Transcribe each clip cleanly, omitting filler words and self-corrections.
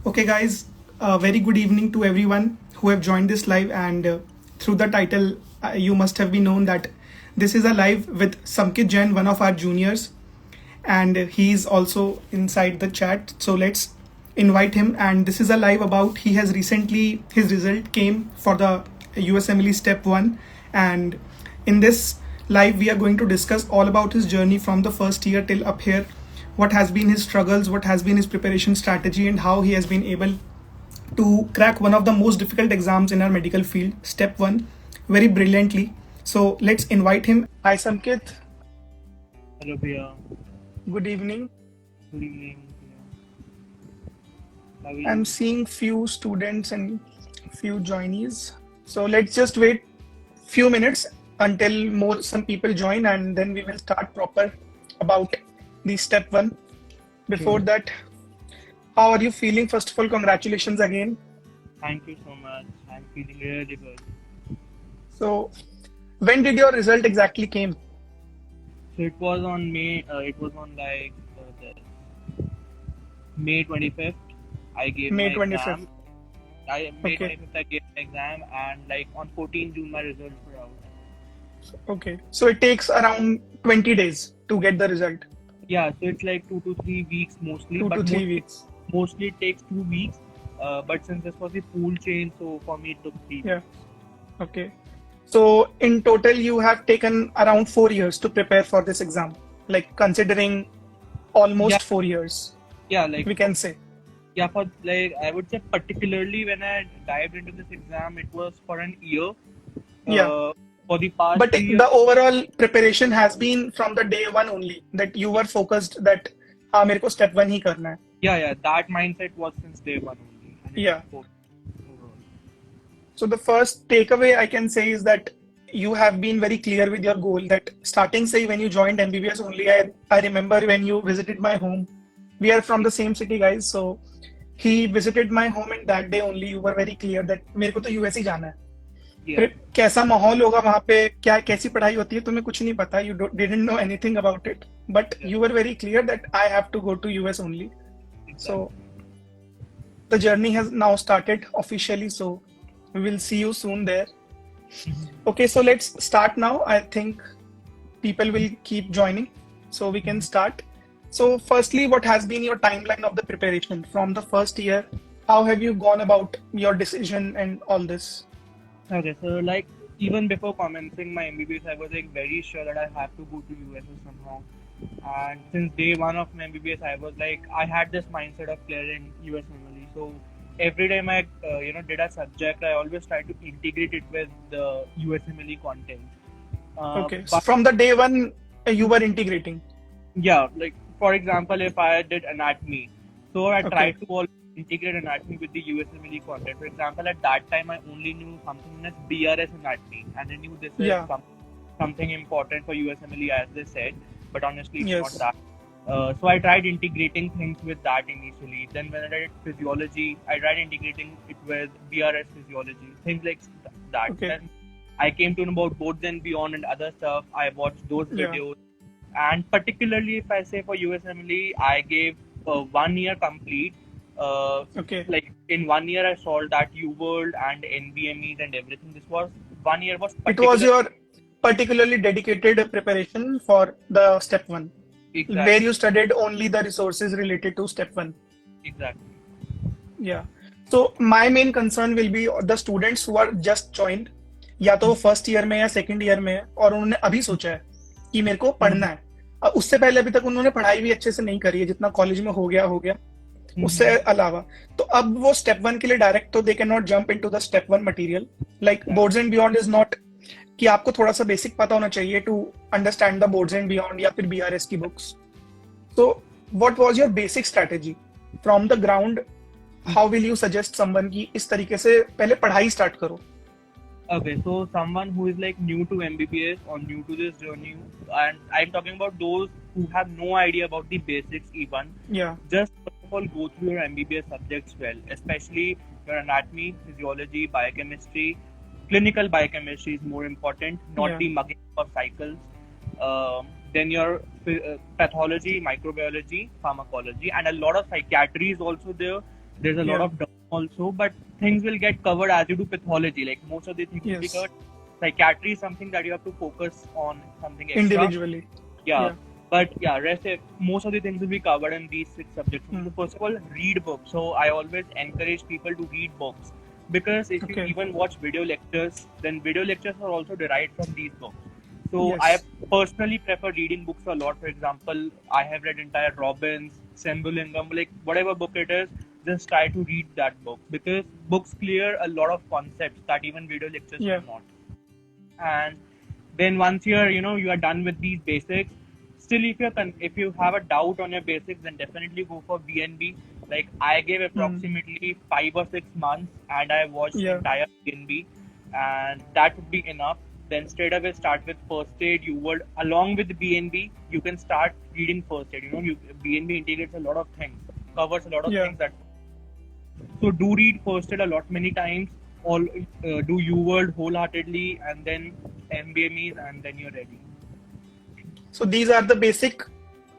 Okay, guys, very good evening to everyone who have joined this live. And through the title, you must have been known that this is a live with Samkit Jain, one of our juniors, and he's also inside the chat. So let's invite him. And this is a live about he has recently his result came for the USMLE Step One, and in this live we are going to discuss all about his journey from the first year till up here, what has been his struggles, what has been his preparation strategy, and how he has been able to crack one of the most difficult exams in our medical field, Step 1, very brilliantly. So let's invite him. Hi, Samkit. Hello, Priya. Good evening. Good evening, Priya. How are you? I'm seeing few students and few joinees. So let's just wait few minutes until some people join, and then we will start proper about the Step 1. Before that, how are you feeling? First of all, congratulations again. Thank you so much. I'm feeling really good. So, when did your result exactly came? So it was on May. It was on May 25th. I gave May my 25th. exam. May Okay. 25th I gave my exam, and on 14 June my results were out. Okay. So it takes around 20 days to get the result. Yeah, so it's 2 to 3 weeks mostly. 2 to 3 weeks. Mostly it takes 2 weeks. But since this was the pool change, so for me it took 3 weeks. Yeah. Okay. So in total, you have taken around 4 years to prepare for this exam, like considering almost 4 years. Yeah, we can say. Yeah, for I would say particularly when I dived into this exam, it was for an year. Yeah. For the past. But the overall preparation has been from the day one only, that you were focused that मेरे को step 1 ही करना है. Yeah, that mindset was since day one only. Yeah. So the first takeaway I can say is that you have been very clear with your goal, that starting say when you joined MBBS only, I remember when you visited my home. We are from the same city, guys. So he visited my home, and that day only you were very clear that मेरे को तो US ही जाना है. फिर कैसा माहौल होगा वहाँ पे, क्या कैसी पढ़ाई होती है, तुम्हें कुछ नहीं पता. You didn't know anything about it, but you were very clear that I have to go to US only. So the journey has now started officially. So we will see you soon there. Okay, so let's start now. I think people will keep joining, so we can start. So firstly, what has been your timeline of the preparation from the first year? How have you gone about your decision and all this? Okay, so even before commencing my MBBS, I was very sure that I have to go to USA somehow. And since day one of my MBBS, I was I had this mindset of clearing USMLE. So every time I did a subject, I always try to integrate it with the USMLE content. Okay, so from the day one, you were integrating. Yeah, for example, if I did anatomy, so I tried to all integrate anatomy with the USMLE content. For example, at that time, I only knew something as BRS anatomy, and I knew this is something important for USMLE, as they said. But honestly, it's not that. So I tried integrating things with that initially. Then when I did physiology, I tried integrating it with BRS physiology, things like that. Okay. Then I came to know about boards and beyond and other stuff. I watched those videos. And particularly if I say for USMLE, I gave 1 year complete. In 1 year, I solved that UWorld and NBMEs and everything. This was 1 year. It was your particularly dedicated preparation for the Step 1. Exactly. Where you studied only the resources related to Step 1. Exactly. Yeah. So my main concern will be the students who are just joined, या तो first year में या second year में, और उन्होंने अभी सोचा है कि मेरे को पढ़ना है. उससे पहले अभी तक उन्होंने पढ़ाई भी अच्छे से नहीं करी है, जितना कॉलेज में हो गया. उससे अलावा तो अब वो स्टेप 1 के लिए डायरेक्ट तो they can not jump into the step 1 material. Like boards and beyond is not कि आपको थोड़ा सा बेसिक पता होना चाहिए to understand the boards and beyond या फिर बीआरएस की books. So what was your basic strategy from the ground? How will you suggest someone की इस तरीके से पहले पढ़ाई स्टार्ट करो? Okay, so someone who is new to MBBS or new to this journey, and I'm talking about those who have no idea about the basics even. Yeah. Just first of all, go through your MBBS subjects well, especially your anatomy, physiology, biochemistry. Clinical biochemistry is more important, not the mugging of cycles. Then your pathology, microbiology, pharmacology, and a lot of psychiatry is also there. There's a lot Yeah. of term also, but things will get covered as you do pathology. Like most of the things will be Yes. covered. Psychiatry is something that you have to focus on something extra. Individually. Yeah, Yeah. but yeah, most of the things will be covered in these 6 subjects. Hmm. So first of all, read books. So I always encourage people to read books because if you Okay. even watch video lectures, then video lectures are also derived from these books. So I Yes. personally prefer reading books a lot. For example, I have read entire Robbins, Sembulingam, like whatever book it is, just try to read that book because books clear a lot of concepts that even video lectures Yeah. will not. And then once you are done with these basics, still if you have a doubt on your basics, then definitely go for BNB. Like I gave Hmm. approximately 5 or 6 months and I watched Yeah. entire BNB, and that would be enough. Then straight away start with first aid. You would, along with BNB, you can start reading first aid. BNB integrates a lot of things, covers a lot of Yeah. things that. So do read first aid a lot many times. All do U word wholeheartedly, and then MBMEs, and then you're ready. So these are the basic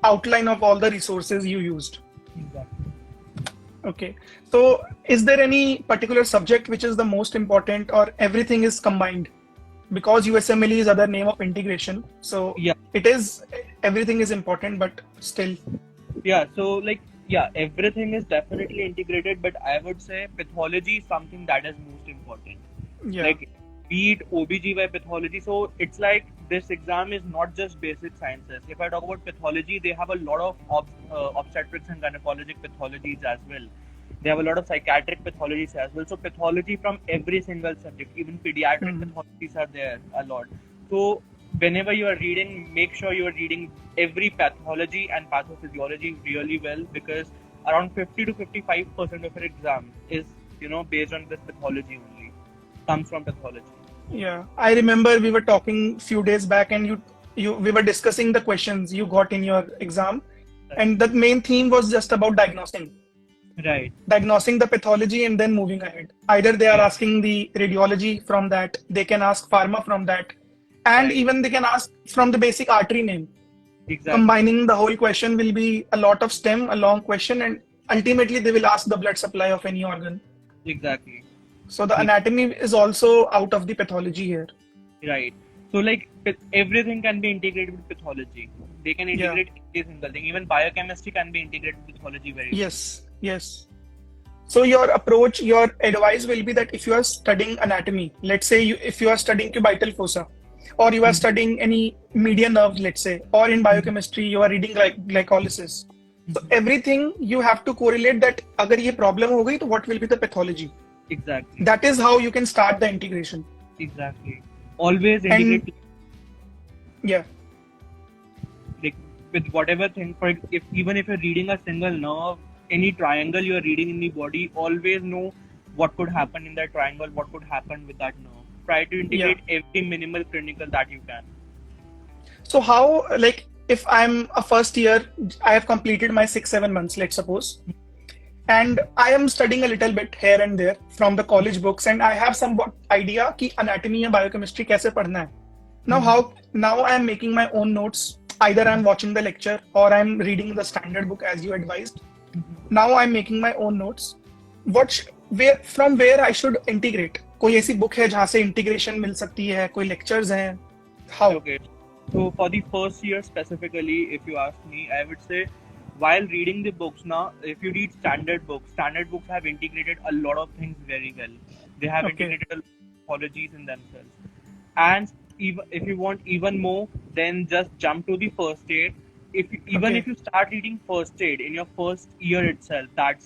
outline of all the resources you used. Exactly. Okay. So is there any particular subject which is the most important, or everything is combined? Because USMLE is other name of integration. So Yeah. it is, everything is important, but still. Yeah. So yeah, everything is definitely integrated, but I would say pathology is something that is most important. Yeah. Like be it OBGY pathology. So it's like this exam is not just basic sciences. If I talk about pathology, they have a lot of obstetrics and gynecologic pathologies as well. They have a lot of psychiatric pathologies as well. So pathology from every single subject, even pediatric Hmm. pathologies are there a lot. So whenever you are reading, make sure you are reading every pathology and pathophysiology really well because around 50 to 55% of your exam is based on this pathology only, comes from pathology. Yeah. I remember we were talking few days back, and we were discussing the questions you got in your exam, and the main theme was just about Right. diagnosing the pathology and then moving ahead. Either they are Yeah. asking the radiology from that, they can ask pharma from that, and Right. even they can ask from the basic artery name. Exactly. Combining the whole question will be a lot of STEM, a long question, and ultimately they will ask the blood supply of any organ. Exactly. So the anatomy is also out of the pathology here. Right. So everything can be integrated with pathology. They can Yeah. integrate every single thing. Even biochemistry can be integrated with pathology very well. Yes. Yes. So your approach, your advice will be that if you are studying anatomy, let's say if you are studying cubital fossa, or you are studying any median nerve, let's say, or in biochemistry you are reading like glycolysis. So everything you have to correlate that अगर ये problem हो गई तो what will be the pathology. Exactly. That is how you can start the integration. Exactly. Always And integrate yeah, like with whatever thing. Even if you're reading a single nerve, any triangle you're reading in the body, always know what could happen in that triangle, what could happen with that nerve. Try to integrate every minimal clinical that you can. So how, like, if I'm a first year, I have completed my 6-7 months, let's suppose, and I am studying a little bit here and there from the college books, and I have some idea कि anatomy या biochemistry कैसे पढ़ना है. Now I am making my own notes. Either I'm watching the lecture or I'm reading the standard book as you advised. Now I'm making my own notes. From where I should integrate? कोई ऐसी book है जहाँ से integration मिल सकती है? कोई lectures हैं? How? Okay. So for the first year specifically, if you ask me, I would say while reading the books now, if you read standard books have integrated a lot of things very well. They have Okay. integrated a lot of pathologies in themselves. And if you want even more, then just jump to the first aid. If you start reading first aid in your first year itself, that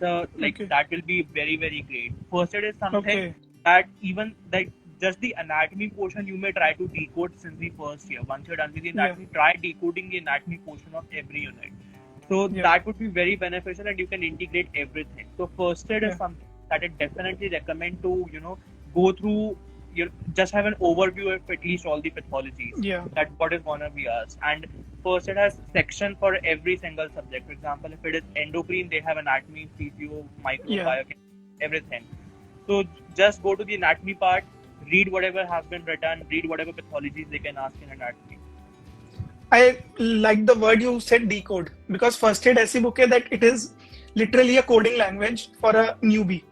will be very, very great. First aid is something that even like just the anatomy portion you may try to decode since the first year. Once you're done with the anatomy, try decoding the anatomy portion of every unit. So that would be very beneficial, and you can integrate everything. So first aid is something that I definitely recommend to go through. Just have an overview of at least all the pathologies. That what is gonna be asked. And first aid has section for every single subject. For example, if it is endocrine, they have anatomy, physio, microbiome, everything. So just go to the anatomy part, read whatever has been written, read whatever pathologies they can ask in anatomy. I like the word you said, decode, because first aid ऐसी book है that it is literally a coding language for a newbie.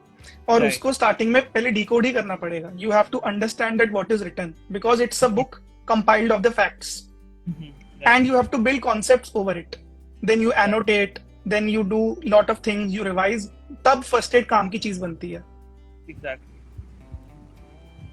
और Right. उसको starting में पहले decode ही करना पड़ेगा. You have to understand that what is written because it's a book compiled of the facts. Right. And you have to build concepts over it. Then you annotate, then you do lot of things, you revise. तब first aid काम की चीज बनती है. Exactly.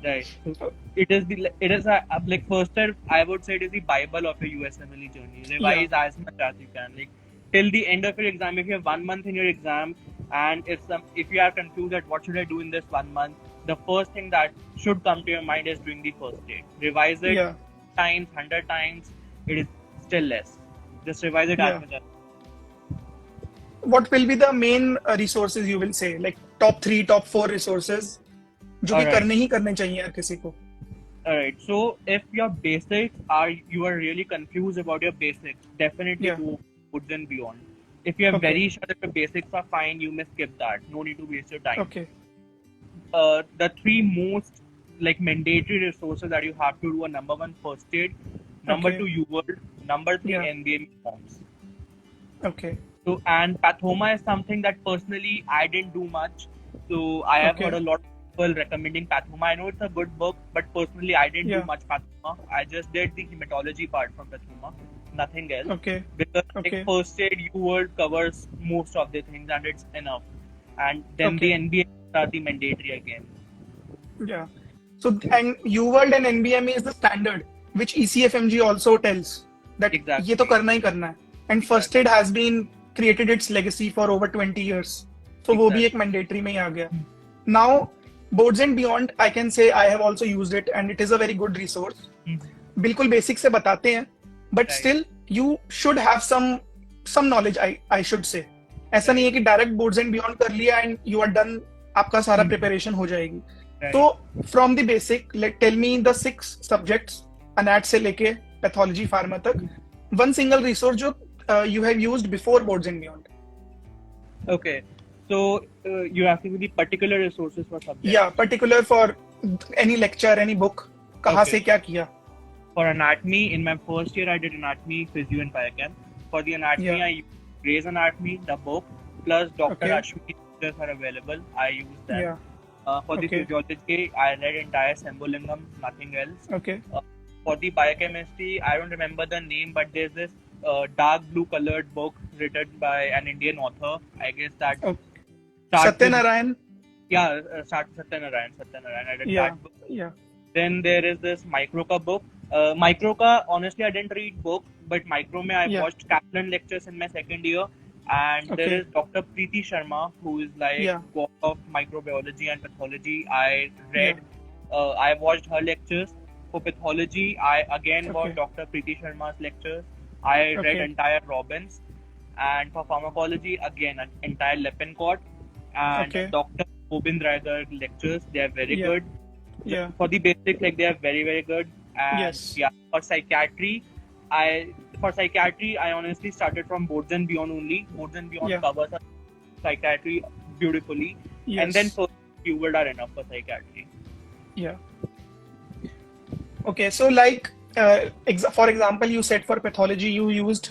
Right. So it is like first aid, I would say it is the Bible of your USMLE journey. Revise as much as you can. Like till the end of your exam, if you have 1 month in your exam, and if you are confused at what should I do in this 1 month, the first thing that should come to your mind is doing the first aid. Revise it Yeah. times, 100 times. It is still less. Just revise it Yeah. as much as. What will be the main resources you will say, like top 3, top 4 resources जो कि Alright. करने ही करने चाहिए हर किसी को. Alright, so if your basics you are really confused about your basics, definitely Yeah. go Woods and Beyond. If you are Okay. very sure that your basics are fine, you may skip that. No need to waste your time. Okay. The 3 most like mandatory resources that you have to do are number 1, first aid, number Okay. 2, UWorld, number 3, Yeah. NBM forms. Okay. So, and Pathoma is something that personally I didn't do much. So I have Okay. heard a lot of people recommending Pathoma. I know it's a good book, but personally I didn't Yeah. do much Pathoma. I just did the hematology part from Pathoma, nothing else. Okay. Because Okay. like first aid, UWorld covers most of the things and it's enough. And then the Okay. NBA are the mandatory again. Yeah. So and UWorld and NBME is the standard, which ECFMG also tells that Exactly. ये तो करना ही करना है. And first aid has been created its legacy for over 20 years. So वो भी एक mandatory में ही आ गया. Now Boards and Beyond, I can say I have also used it and it is a very good resource. बिल्कुल basic से बताते हैं, but Right. still you should have some knowledge. I should say. ऐसा नहीं है कि direct Boards and Beyond कर लिया and you are done. आपका सारा preparation हो जाएगी. Right. So from the basic, tell me the 6 subjects, anat से लेके pathology, pharma तक. One single resource जो you have used before Boards and Beyond. Okay. So you have to be the particular resources for subject. Yeah, particular for any lecture, any book. कहाँ Okay. से क्या किया? For anatomy, in my first year, I did anatomy, physio, and biochem. For the anatomy, Yeah. I used Grey's Anatomy, the book, plus Dr. Okay. Ashwini's lectures are available. I used them. Yeah. For the Okay. physiology, I read entire Sembolingam, nothing else. Okay. For the biochemistry, I don't remember the name, but there's this dark blue colored book written by an Indian author. I guess that. Okay. starts with- Satyanarayan. Yeah, Satyanarayan. I read Yeah. that book. Yeah. Then there is this Microca book. Microca, honestly, I didn't read book, but Micro mein I Yeah. watched Kaplan lectures in my second year, and there Okay. is Dr. Preeti Sharma, who is like Yeah. god of microbiology and pathology. I read, I watched her lectures. For pathology, I again Okay. watched Dr. Preeti Sharma's lectures. I read Okay. entire Robbins, and for pharmacology, again an entire Lippincott and Okay. Dr. Gobind Raigar lectures. They are very Yeah. good. Yeah. For the basics, like they are very, very good. And Yes. yeah, for psychiatry, I honestly started from Boards and Beyond only. Boards and Beyond Yeah. covers psychiatry beautifully. Yes. And then for UWorld are enough for psychiatry. Yeah. Okay, so like for example, you said for pathology you used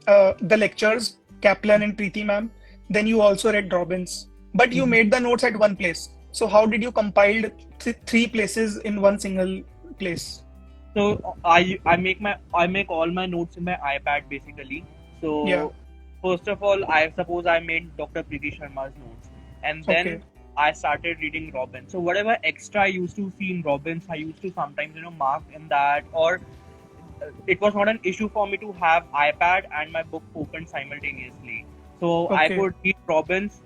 the lectures, Kaplan and Preeti ma'am. Then you also read Robbins, but you made the notes at one place. So how did you compile 3 places in one single place? So I make all my notes in my iPad basically. So Yeah. first of all, I suppose I made Dr. Preeti Sharma's notes, and then Okay. I started reading Robbins. So whatever extra I used to see in Robbins, I used to sometimes mark in that, or it was not an issue for me to have iPad and my book open simultaneously. So I Okay. could read Robbins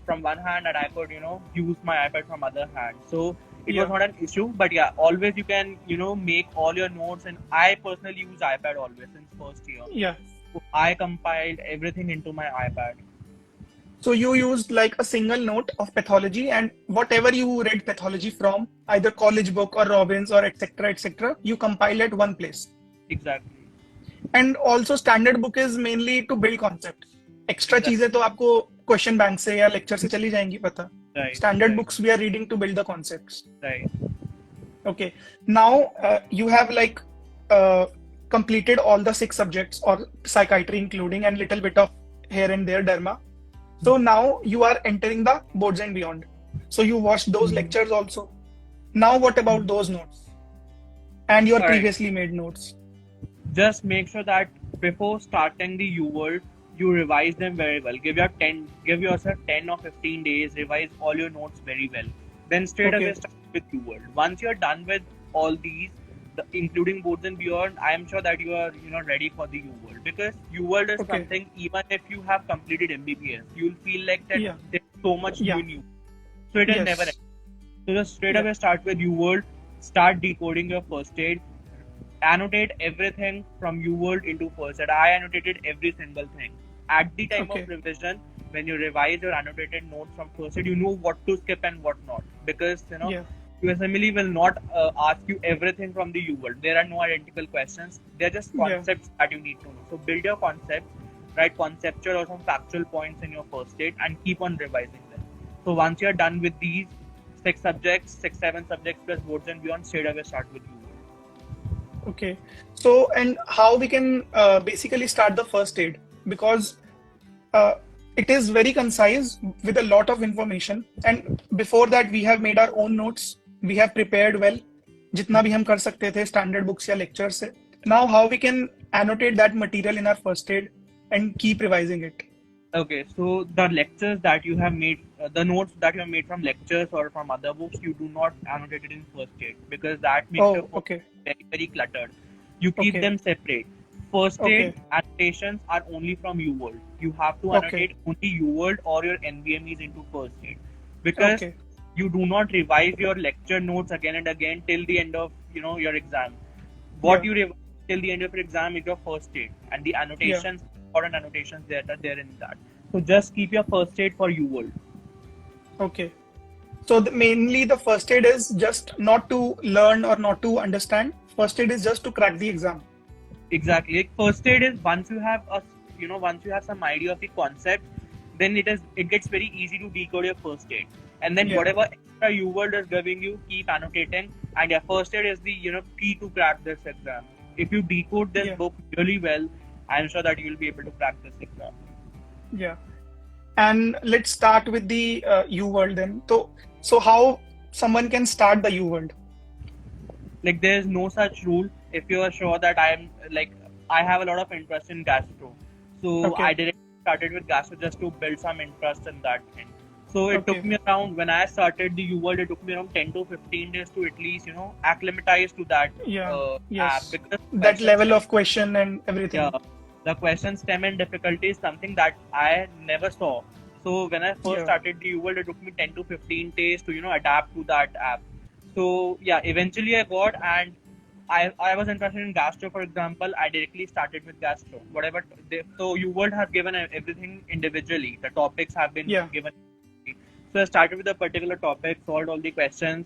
from one hand, and I could use my iPad from other hand. So it Yeah. was not an issue. But yeah, always you can make all your notes, and I personally use iPad always since first year. Yeah. So I compiled everything into my iPad. So you used like a single note of pathology, and whatever you read pathology from, either college book or Robbins or etc., you compile at one place. Exactly. And also standard book is mainly to build concept. Extra Exactly. चीजें तो आपको question bank से या lecture से चली जाएंगी पता. Right. Standard right, books we are reading to build the concepts. Right. Okay. Now you have like completed all the 6 subjects or psychiatry including and little bit of here and there derma. So now you are entering the boards and beyond. So you watched those Mhm. lectures also. Now what about those notes and your Correct. previously made notes? Just make sure that before starting the U world, you revise them very well. Give yourself 10 or 15 days, revise all your notes very well. Then straight away Okay. start with U world. Once you're done with all these, including boards and beyond, I am sure that you are ready for the U world, because U world is Okay. something, even if you have completed MBBS, you'll feel like that Yeah. there's so much Yeah. new in you. So it is never Yes. end. So just straight Yeah. away start with U world, start decoding your first aid, annotate everything from UWorld into first aid. I annotated every single thing. At the time of Okay. revision, when you revise your annotated notes from first aid, you know what to skip and what not. Because Yeah. USMLE will not ask you everything from the UWorld. There are no identical questions. They're just Yeah. concepts that you need to know. So build your concepts, write conceptual or some factual points in your first aid, and keep on revising them. So once you're done with these 7 subjects plus boards and beyond, straight away start with UWorld. Okay. So, and how we can basically start the first aid? Because uh, it is very concise with a lot of information. And before that, we have made our own notes. We have prepared well. जितना भी हम कर सकते थे standard books या lectures से. Now, how we can annotate that material in our first aid and keep revising it? Okay, so the lectures that you have made, the notes that you have made from lectures or from other books, you do not annotate it in first aid, because that makes your Oh, first okay. aid very, very cluttered. You keep Okay. them separate. First Okay. aid annotations are only from UWorld. You have to Okay. annotate only UWorld or your NVMEs into first aid, because Okay. you do not revise your lecture notes again and again till the end of your exam. What Yeah. you revise till the end of your exam is your first aid, and the Yeah. annotations, important annotations that are there in that. So just keep your first aid for UWorld. Okay. So mainly the first aid is just not to learn or not to understand. First aid is just to crack the exam. Exactly. Like first aid is once you have some idea of the concept, then it gets very easy to decode your first aid. And then Yeah. whatever extra UWorld is giving you, keep annotating. And your first aid is the key to crack this exam. If you decode this Yeah. book really well, I'm sure that you will be able to crack this exam. Yeah. And let's start with the U world then. So how someone can start the U world? Like there's no such rule. If you are sure that I have a lot of interest in gastro, so I Okay. directly started with gastro just to build some interest in that thing. So it took Okay. me around, when I started the U World, it took me around 10 to 15 days to at least acclimatize to that Yeah. app, Yes. because That level of question and yeah, everything. the question stem and difficulty is something that I never saw. So when I first Yeah. started the U World, it took me 10 to 15 days to adapt to that app. So yeah, eventually I got, and I was interested in gastro, for example. I directly started with gastro. So U World has given everything individually. The topics have been Yeah. given. So I started with a particular topic, solved all the questions,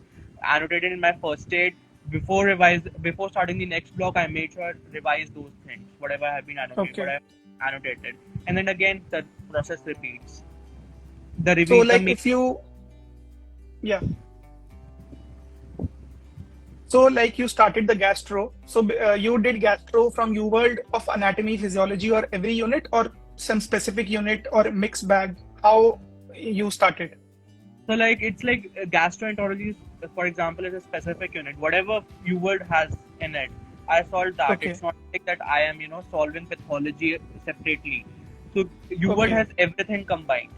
annotated in my first aid. Before starting the next block, I made sure I revise those things, whatever I have been annotated, what Okay. I have annotated, and then again the process repeats. The So review, the like main. if you yeah. So like you started the gastro. So you did gastro from U world of anatomy, physiology, or every unit, or some specific unit, or mixed bag. How you started? So it's like gastroenterology, for example, is a specific unit. Whatever UWorld has in it, I solved that. Okay. It's not like that I am solving pathology separately. So UWorld Okay. has everything combined.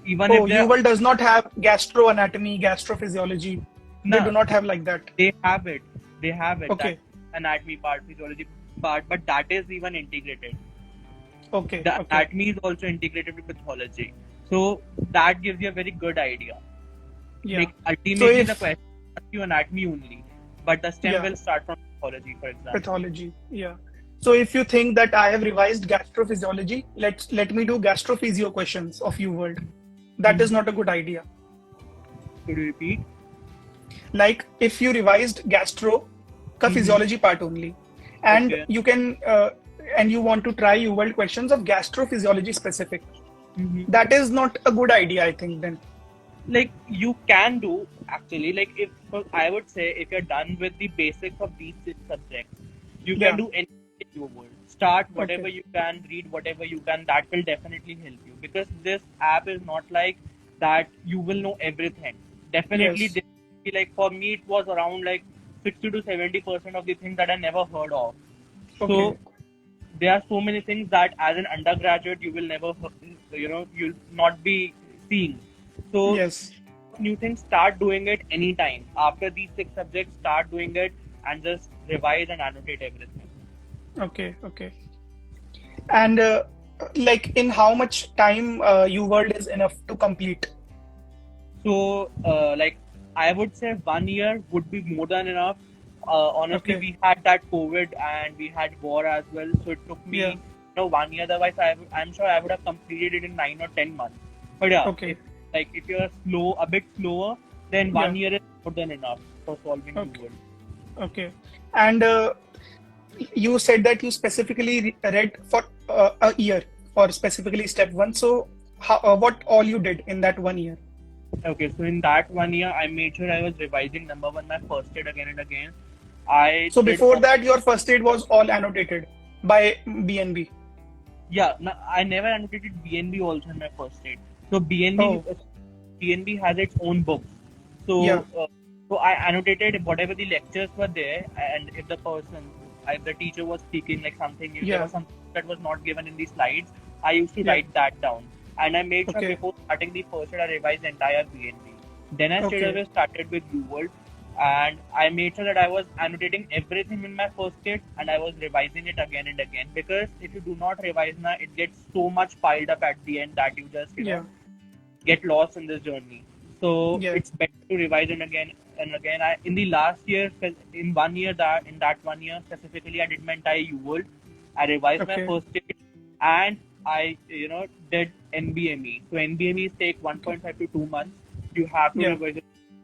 Even Oh, if they're UWorld does not have gastroanatomy, gastrophysiology. They do no, not have like that. they have it. They have it. That Okay. anatomy part, physiology part, but that is even integrated. Okay. The Okay. anatomy is also integrated with pathology. So that gives you a very good idea. Yeah. Like So ultimately the if question asks you anatomy only, but the stem yeah, will start from pathology, for example. pathology. Yeah. So if you think that I have revised gastrophysiology, let me do gastrophysio questions of UWorld. That is not a good idea. Could you repeat? Like if you revised gastro ka physiology part only, and Okay. you can and you want to try UWorld questions of gastrophysiology specific, that is not a good idea, I think then. Like you can do actually. Like if I would say, if you're done with the basics of these 6 subjects, you Yeah. can do anything in your world. start whatever Okay. you can, read whatever you can. That will definitely help you, because this app is not like that you will know everything. Definitely, Yes. there will be, like for me, it was around like 60 to 70% of the things that I never heard of. Okay. So there are so many things that as an undergraduate you will never, you'll not be seeing. So Yes. new things, start doing it anytime. After these 6 subjects, start doing it and just revise and annotate everything. Okay. Okay. And like in how much time UWorld is enough to complete? So, like, I would say 1 year would be more than enough. Honestly, Okay. we had that COVID and we had war as well, so it took me, Yeah. 1 year. Otherwise, I'm sure I would have completed it in 9 or 10 months. But yeah, if Okay. like if you're a bit slower, then Yeah. 1 year is more than enough for solving Okay. UWorld. Okay. And you said that you specifically read for a year for specifically step one. So, what all you did in that 1 year? Okay, so in that 1 year, I made sure I was revising number one, my first aid again and again. I So did before all. that, your first aid was all annotated by BNB. Yeah, no, I never annotated BNB also in my first aid. So Oh, BNB has its own books. yeah, So I annotated whatever the lectures were there, and if the teacher was speaking like something, if there yeah, was something that was not given in the slides, I used to yeah. write that down. And I made sure Okay, before starting the first aid, I revised the entire BNB. Then I straight okay, away started with UWorld, and I made sure that I was annotating everything in my first aid and I was revising it again and again, because if you do not revise now, it gets so much piled up at the end that you just yeah, get lost in this journey. So yeah, it's better to revise it again and again. In the last year, in 1 year, that in that 1 year specifically, I did my entire UWorld. I revised my okay, first aid and I did NBME. So NBMEs take okay, 1.5 to 2 months. You have to yeah, revise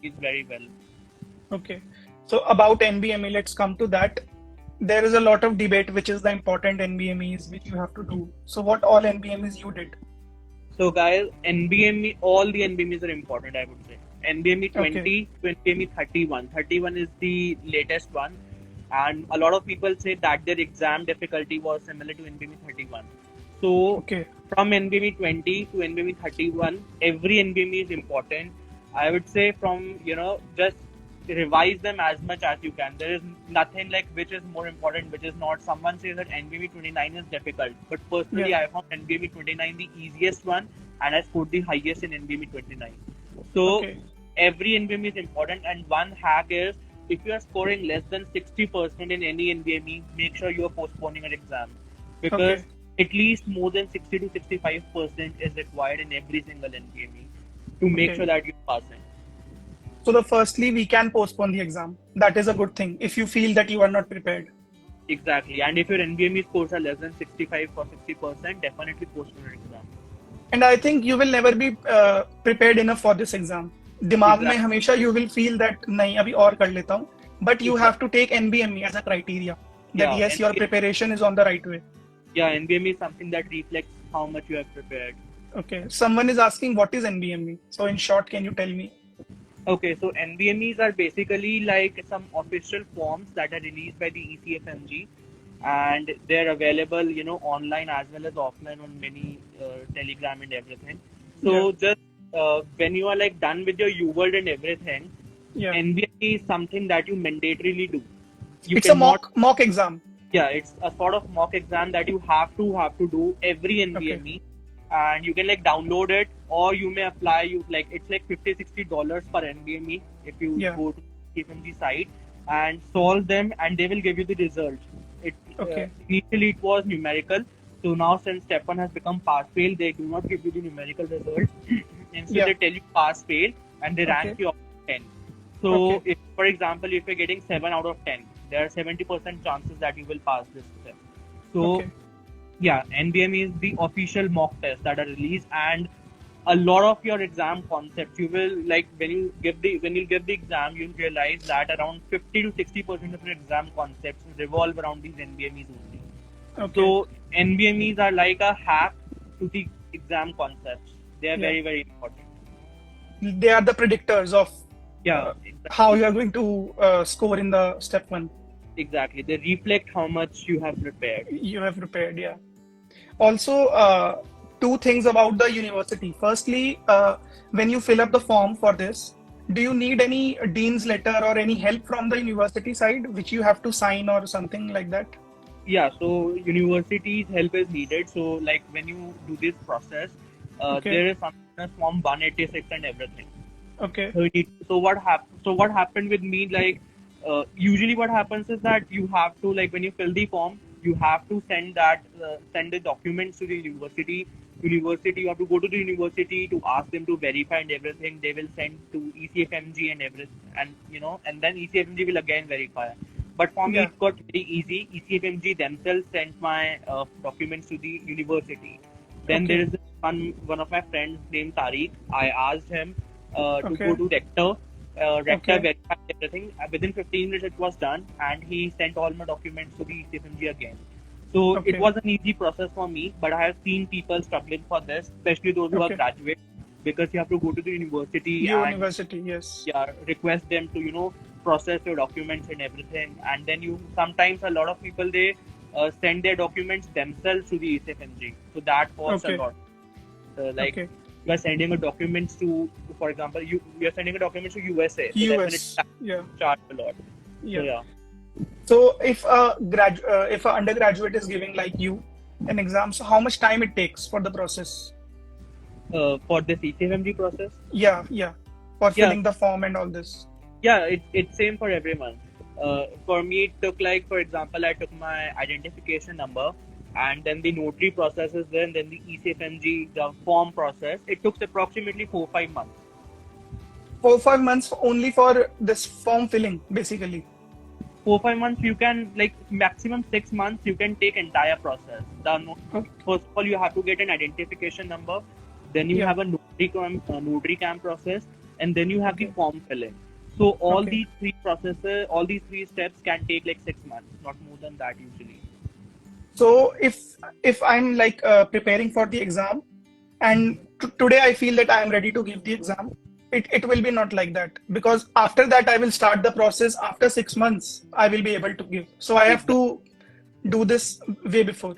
it very well. okay. So about NBME, let's come to that. There is a lot of debate which is the important NBMEs which you have to do. So what all NBMEs you did? So guys, NBME, all the NBMEs are important, I would say. NBME Okay, 20 to NBME 31. 31 is the latest one. And a lot of people say that their exam difficulty was similar to NBME 31. So okay, from NBME 20 to NBME 31, every NBME is important. I would say from, just revise them as much as you can. There is nothing like which is more important, which is not. Someone says that NBME 29 is difficult, but yeah, personally, I found NBME 29 the easiest one, and I scored the highest in NBME 29. So okay, every NBME is important, and one hack is if you are scoring less than 60% in any NBME, make sure you are postponing your exam, because okay, at least more than 60 to 65% is required in every single NBME to make sure okay. that you're passing. So the firstly, we can postpone the exam. That is a good thing if you feel that you are not prepared. Exactly. And if your NBME scores are less than 65 or 60%, definitely postpone your exam. And I think you will never be prepared enough for this exam. दिमाग में Exactly. हमेशा you will feel that नहीं अभी और कर लेता हूँ. But you have Exactly. to take NBME as a criteria that Yeah. yes, your preparation is on the right way. NBME is something that reflects how much you have prepared. Okay. Someone is asking what is NBME. So in short, can you tell me? Okay, so NBMEs are basically like some official forms that are released by the ECFMG, and they're available, online as well as offline on many Telegram and everything. Yeah. So just when you are like done with your UWorld and everything, Yeah. NBME is something that you mandatorily do. You It's a cannot. mock exam. Yeah, it's a sort of mock exam that you have to do every Okay. NBME, and you can like download it, or you may apply. You like it's like $50-$60 per NBME if you Yeah. go to KFMG site and solve them, and they will give you the result. It Okay. initially it was numerical, so now since step one has become pass fail, they do not give you the numerical result. Instead, Yeah. they tell you pass fail, and they rank Okay. you up to 10. So, Okay. if, for example, if you're getting 7 out of 10, there are 70% chances that you will pass this test. So, Okay. yeah, NBME is the official mock test that are released, and a lot of your exam concepts you will like when you give the exam, you'll realize that around 50 to 60% of your exam concepts revolve around these NBMEs only. Okay. So NBMEs are like a hack to the exam concepts. They are Yeah. very, very important. They are the predictors of Yeah, how exactly. you are going to score in the step one. Exactly. They reflect how much you have prepared. You have prepared, yeah. Also, two things about the university. Firstly, when you fill up the form for this, do you need any dean's letter or any help from the university side, which you have to sign or something like that? Yeah, so universities help is needed. So like when you do this process, Okay, there is something as form 186 and everything. okay, So what happened with me, like usually what happens is that you have to, like when you fill the form, you have to send the documents to the university. You have to go to the university to ask them to verify and everything. They will send to ECFMG and everything, and and then ECFMG will again verify. But for me, yeah, it got very easy. ECFMG themselves sent my documents to the university. Then there okay, is one of my friends named Tariq. I asked him to go okay, to rector. Rector okay, verified everything. Within 15 minutes, it was done, and he sent all my documents to the CFMG again. So it okay. was an easy process for me, but I have seen people struggling for this, especially those who are Okay. graduates, because you have to go to the university and University, yes. yeah, request them to process your documents and everything, and then you sometimes a lot of people they send their documents themselves to the ECFMG, so that costs a Okay, lot. Like okay. you are sending a documents to, for example, you are sending a document to USA, so definitely US, that yeah, charge a lot. So yeah. yeah. So if a undergraduate is giving like you an exam, so how much time it takes for the process? For this ECFMG process, Yeah, yeah. For yeah, filling the form and all this. yeah, it's same for everyone. For me, it took, like for example, I took my identification number, and then the notary process is there, and then the ECFMG, the form process. It took approximately 4-5 months. 4-5 months only for this form filling, basically. 4-5 months you can, like maximum 6 months you can take entire process. Okay. First of all, you have to get an identification number, then you Yeah. have a notary cam process, and then you have the Okay. form filling. So Okay. all these three steps can take like 6 months, not more than that usually. So if I'm like preparing for the exam, and today I feel that I am ready to give the exam, it will be not like that, because after that I will start the process. After 6 months I will be able to give, so I have Exactly. to do this way before.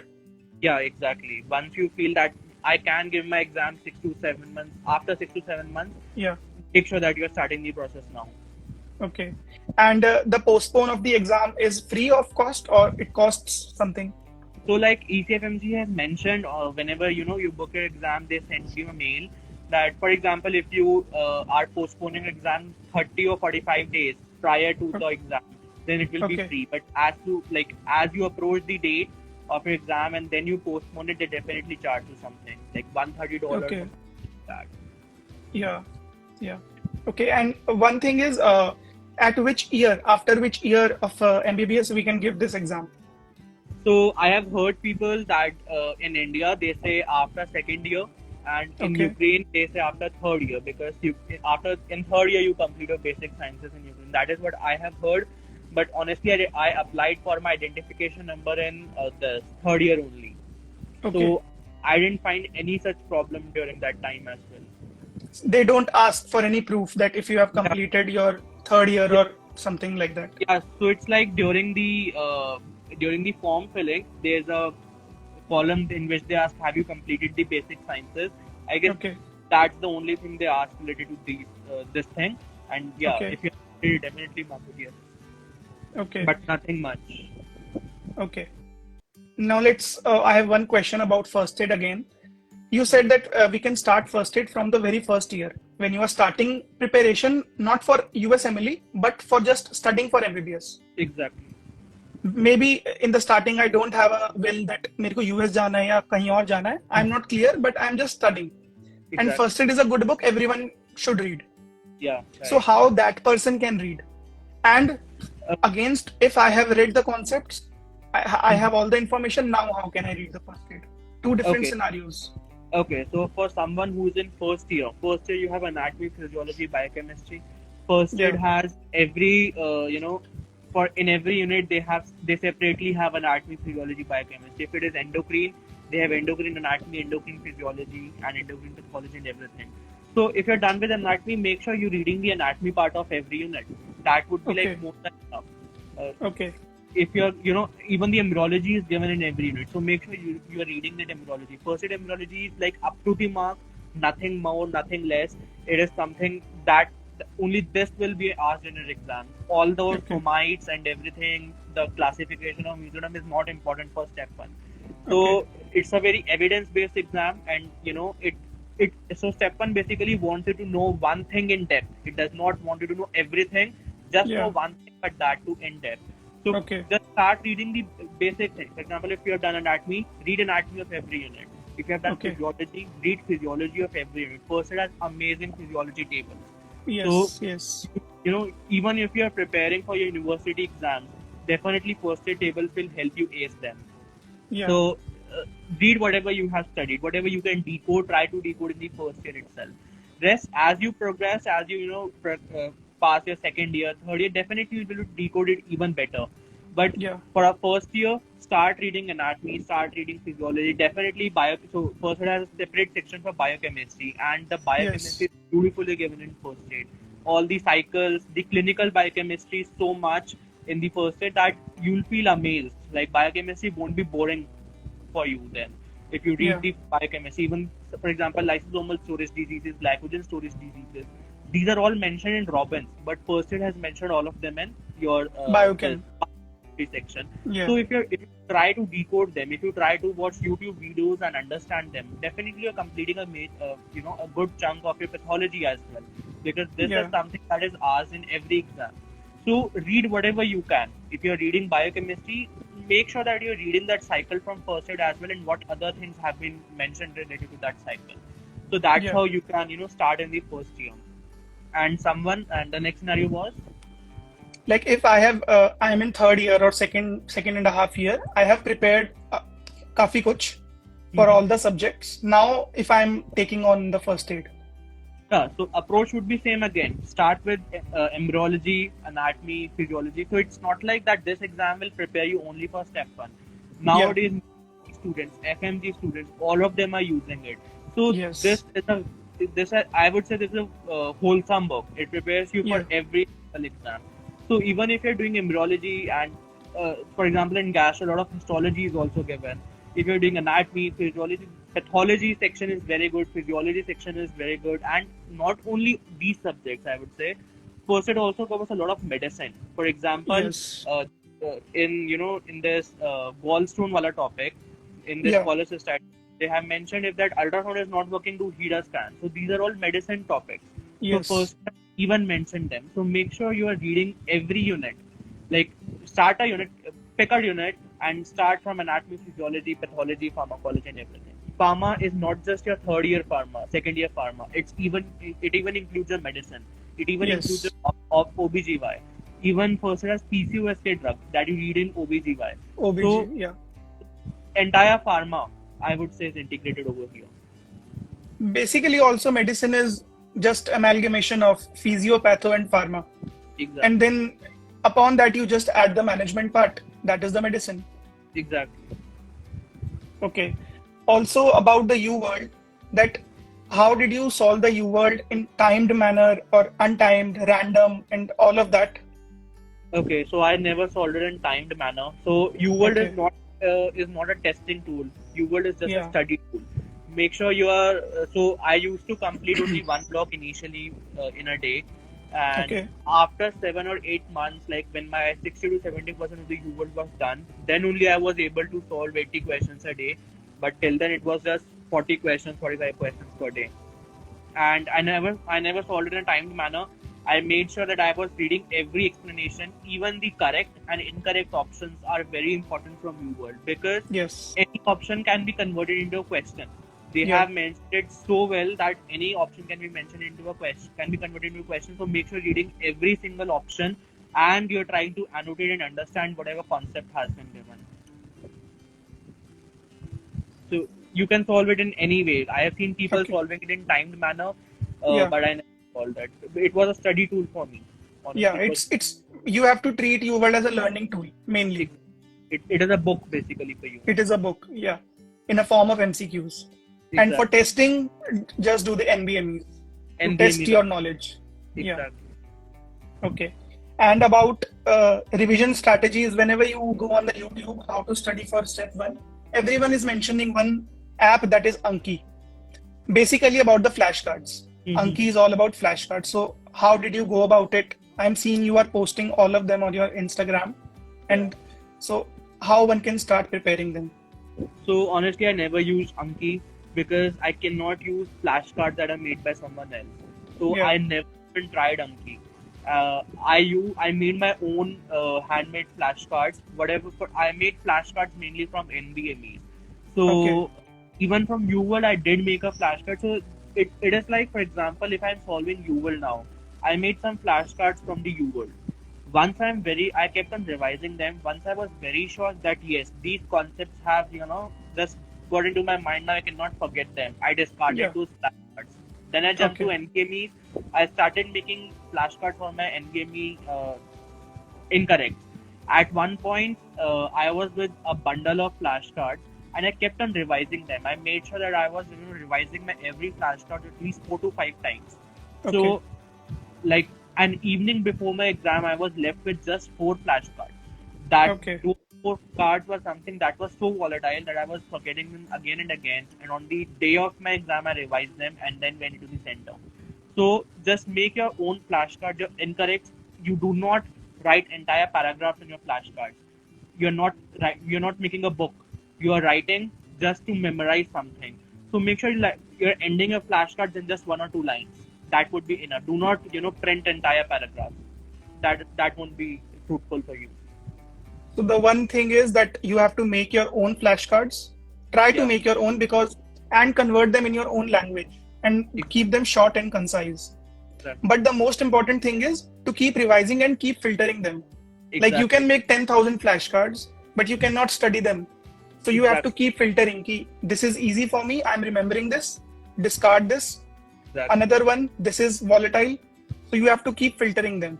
Yeah, exactly. Once you feel that I can give my exam 6 to 7 months, after 6 to 7 months, Yeah. make sure that you're starting the process now. Okay. And the postpone of the exam is free of cost, or it costs something? So like ECFMG has mentioned, whenever you book your exam, they send you a mail that, for example, if you are postponing exam 30 or 45 days prior to the exam, then it will be Okay. free. But as you approach the date of your exam and then you postpone it, they definitely charge you something like $130 or Okay. something like that. Yeah. Yeah. Okay. And one thing is, at which year, after which year of MBBS we can give this exam? So I have heard people that in India they say after second year, and in Okay. Ukraine they say after third year, because after in third year you complete your basic sciences in Ukraine. That is what I have heard. But honestly, I applied for my identification number in the third year only. Okay. So I didn't find any such problem during that time as well. They don't ask for any proof that if you have Yeah, completed your third year yeah, or something like that. yeah. So it's like during the form filling, there's a column in which they ask, have you completed the basic sciences? I guess Okay. that's the only thing they ask related to this thing. And yeah, Okay. if you completed, definitely mark it yes, Okay. but nothing much. Okay. Now I have one question about first aid again. You said that we can start first aid from the very first year when you are starting preparation, not for USMLE, but for just studying for MBBS. Exactly. Maybe in the starting I don't have a will that मेरे को US जाना है या कहीं और जाना है. I'm not clear, but I'm just studying. And Exactly. first aid is a good book everyone should read. Yeah. So Right. how that person can read? And Uh, against, if I have read the concepts, I have all the information. Now how can I read the first aid? Two different okay. scenarios. Okay. So for someone who's in first year you have anatomy, physiology, biochemistry. First aid Yeah. has every for in every unit they separately have anatomy, physiology, biochemistry. If it is endocrine, they have endocrine anatomy, endocrine physiology, and endocrine pathology and everything. So if you're done with anatomy, make sure you're reading the anatomy part of every unit. That would be like Okay. more than enough. Uh, Okay. if you're, even the embryology is given in every unit. So make sure you are reading that embryology. First aid embryology is like up to the mark, nothing more, nothing less. It is something that only this will be asked in an exam. All those Okay. somites and everything, the classification of mesoderm is not important for step one. Okay. So it's a very evidence-based exam, and it so step one basically wants you to know one thing in depth. It does not want you to know everything. Just know Yeah. one thing, but that too in depth. So Okay. just start reading the basic things. For example, if you have done anatomy, read anatomy of every unit. If you have done Okay. physiology, read physiology of every unit. First, it has amazing physiology tables. So Yes. Yes. even if you are preparing for your university exams, definitely first aid tables will help you ace them. Yeah. So read whatever you have studied, whatever you can decode, try to decode in the first year itself. Rest, as you progress, as pass your second year, third year, definitely you'll be able to decode it even better. But Yeah. for our first year, start reading anatomy, start reading physiology. Definitely so first year has a separate section for biochemistry, and the Yes. biochemistry is beautifully given in first aid. All the cycles, the clinical biochemistry is so much in the first aid that you'll feel amazed. Like biochemistry won't be boring for you then. If you read Yeah. the biochemistry, even for example, lysosomal storage diseases, glycogen storage diseases, these are all mentioned in Robbins, but first aid has mentioned all of them in your Biochem. section. Yeah. So if you try to decode them, if you try to watch YouTube videos and understand them, definitely you're completing a good chunk of your pathology as well, because this is Yeah. something that is asked in every exam. So read whatever you can. If you're reading biochemistry, make sure that you're reading that cycle from first aid as well, and what other things have been mentioned related to that cycle. So that's Yeah. how you can start in the first year. And the next scenario was. Like if I am in third year or second and a half year, I have prepared काफी कुछ for all the subjects. Now, if I'm taking on the first aid. Yeah, so approach would be same again. Start with embryology, anatomy, physiology. So it's not like that this exam will prepare you only for step one. Yeah. Nowadays, students, FMG students, all of them are using it. So Yes. I would say this is a wholesome book. It prepares you for Yeah. every single exam. So even if you're doing embryology and, for example, in gastro, a lot of histology is also given. If you're doing anatomy, physiology, pathology section is very good, physiology section is very good, and not only these subjects, I would say, first it also covers a lot of medicine. For example, Yes. in this gallstone wala topic, in this Yeah. cholecystitis, they have mentioned if that ultrasound is not working, do HEDA scan. So these are all medicine topics. So Yes. first even mention them. So make sure you are reading every unit. Like start a unit, pick a unit, and start from anatomy, physiology, pathology, pharmacology, and everything. Pharma is not just your third year pharma, second year pharma. It even includes your medicine. It even includes Yes. your of OBGY. Even first as PCOSK drug that you read in OBGY. OBG. So Yeah. entire pharma, I would say, is integrated over here. Basically, also medicine is just amalgamation of physiopatho and pharma. Exactly. And then upon that, you just add the management part. That is the medicine. Exactly. Okay. Also about the U world, that how did you solve the U world in timed manner or untimed, random, and all of that? Okay, so I never solved it in timed manner. So UWorld Okay. is not a testing tool. UWorld is just a Yeah. study tool. Make sure you are. So I used to complete only one block initially in a day, and Okay. after 7 or 8 months, like when my 60 to 70% of the UWorld was done, then only I was able to solve 80 questions a day. But till then, it was just 40 questions, 45 questions per day, and I never solved it in a timed manner. I made sure that I was reading every explanation, even the correct and incorrect options are very important from UWorld, because Yes. any option can be converted into a question. They Yeah. have mentioned it so well that any option can be mentioned into a question, can be converted into a question. So make sure you're reading every single option and you're trying to annotate and understand whatever concept has been given. So you can solve it in any way. I have seen people Okay. solving it in timed manner, Yeah. but I never solved that. It was a study tool for me. Yeah. Honestly, it was. It's you have to treat U world as a learning tool mainly. It is a book basically for you. It is a book. Yeah. In a form of MCQs. And for Exactly. testing, just do the NBMEs to NBME. test your knowledge. Yeah. Exactly. Okay. And about revision strategies, whenever you go on the YouTube, how to study for step one, everyone is mentioning one app that is Anki. Basically about the flashcards. Anki is all about flashcards. So how did you go about it? I'm seeing you are posting all of them on your Instagram. And so how one can start preparing them? So honestly, I never used Anki because I cannot use flashcards that are made by someone else. So Yeah. I never even tried Anki. I made my own handmade flashcards. I made flashcards mainly from NBME. So Okay. even from UWorld, I did make a flashcard. So it is like, for example, if I'm solving UWorld now, I made some flashcards from the UWorld. I kept on revising them. Once I was very sure that yes, these concepts have, just got into my mind now, I cannot forget them. I discarded Yeah. those flashcards. Then I jumped to Okay. NKME. I started making flashcards for my NKME incorrect. At one point, I was with a bundle of flashcards and I kept on revising them. I made sure that I was revising my every flashcard at least 4 to 5 times. Okay. So, like an evening before my exam, I was left with just 4 flashcards. Okay. Those 4 cards were something that was so volatile that I was forgetting them again and again. And on the day of my exam, I revised them and then went into the center. So just make your own flashcard. You're incorrect. You do not write entire paragraphs in your flashcards. You're not making a book. You are writing just to memorize something. So make sure you're ending your flashcards in just 1 or 2 lines. That would be enough. Do not print entire paragraphs. That won't be fruitful for you. So the one thing is that you have to make your own flashcards. Try to Yeah. make your own and convert them in your own language and keep them short and concise. Exactly. But the most important thing is to keep revising and keep filtering them. Exactly. Like you can make 10,000 flashcards, but you cannot study them. So you have to keep filtering. This is easy for me. I'm remembering this. Discard this. Exactly. Another one. This is volatile. So you have to keep filtering them.